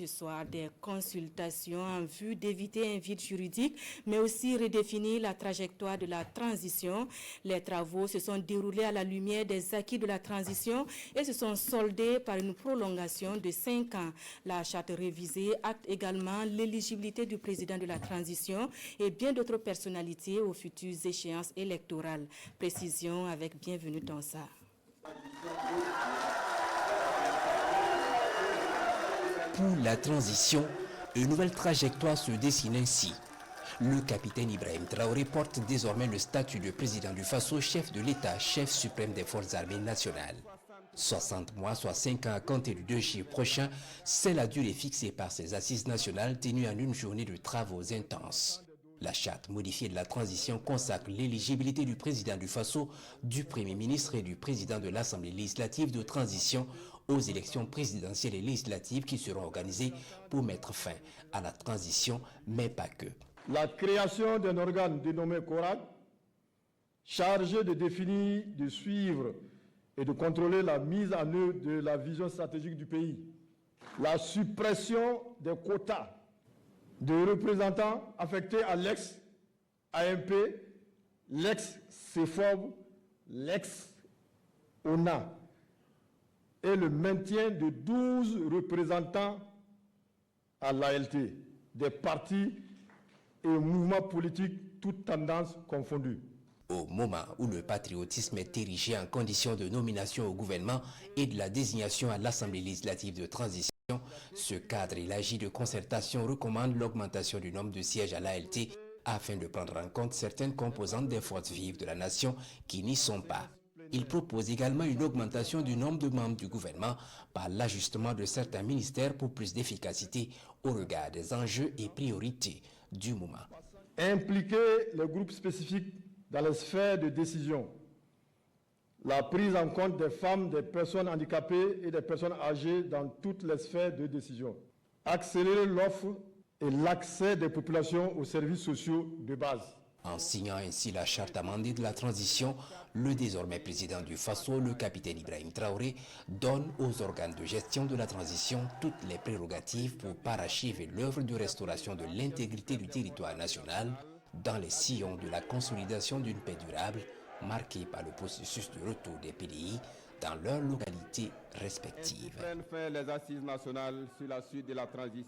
Ce soir, des consultations en vue d'éviter un vide juridique, mais aussi redéfinir la trajectoire de la transition. Les travaux se sont déroulés à la lumière des acquis de la transition et se sont soldés par une prolongation de 5 ans. La charte révisée acte également l'éligibilité du président de la transition et bien d'autres personnalités aux futures échéances électorales. Précision avec Bienvenue Dansa. Pour la transition, une nouvelle trajectoire se dessine ainsi. Le capitaine Ibrahim Traoré porte désormais le statut de président du Faso, chef de l'État, chef suprême des forces armées nationales. 60 mois, soit 5 ans à compter du 2 juillet prochain, c'est la durée fixée par ces assises nationales tenues en une journée de travaux intenses. La charte modifiée de la transition consacre l'éligibilité du président du Faso, du Premier ministre et du président de l'Assemblée législative de transition aux élections présidentielles et législatives qui seront organisées pour mettre fin à la transition, mais pas que. La création d'un organe dénommé CORAD, chargé de définir, de suivre et de contrôler la mise en œuvre de la vision stratégique du pays. La suppression des quotas de représentants affectés à l'ex-AMP, l'ex-CEFOB, l'ex-ONA et le maintien de 12 représentants à l'ALT, des partis et mouvements politiques, toutes tendances confondues. Au moment où le patriotisme est érigé en condition de nomination au gouvernement et de la désignation à l'Assemblée législative de transition, ce cadre élargi de concertation recommande l'augmentation du nombre de sièges à l'ALT afin de prendre en compte certaines composantes des forces vives de la nation qui n'y sont pas. Il propose également une augmentation du nombre de membres du gouvernement par l'ajustement de certains ministères pour plus d'efficacité au regard des enjeux et priorités du moment. Impliquer les groupes spécifiques dans les sphères de décision, la prise en compte des femmes, des personnes handicapées et des personnes âgées dans toutes les sphères de décision, accélérer l'offre et l'accès des populations aux services sociaux de base. En signant ainsi la charte amendée de la transition, le désormais président du Faso, le capitaine Ibrahim Traoré, donne aux organes de gestion de la transition toutes les prérogatives pour parachever l'œuvre de restauration de l'intégrité du territoire national dans les sillons de la consolidation d'une paix durable marquée par le processus de retour des PDI dans leurs localités respectives. Les assises nationales sur la suite de la transition.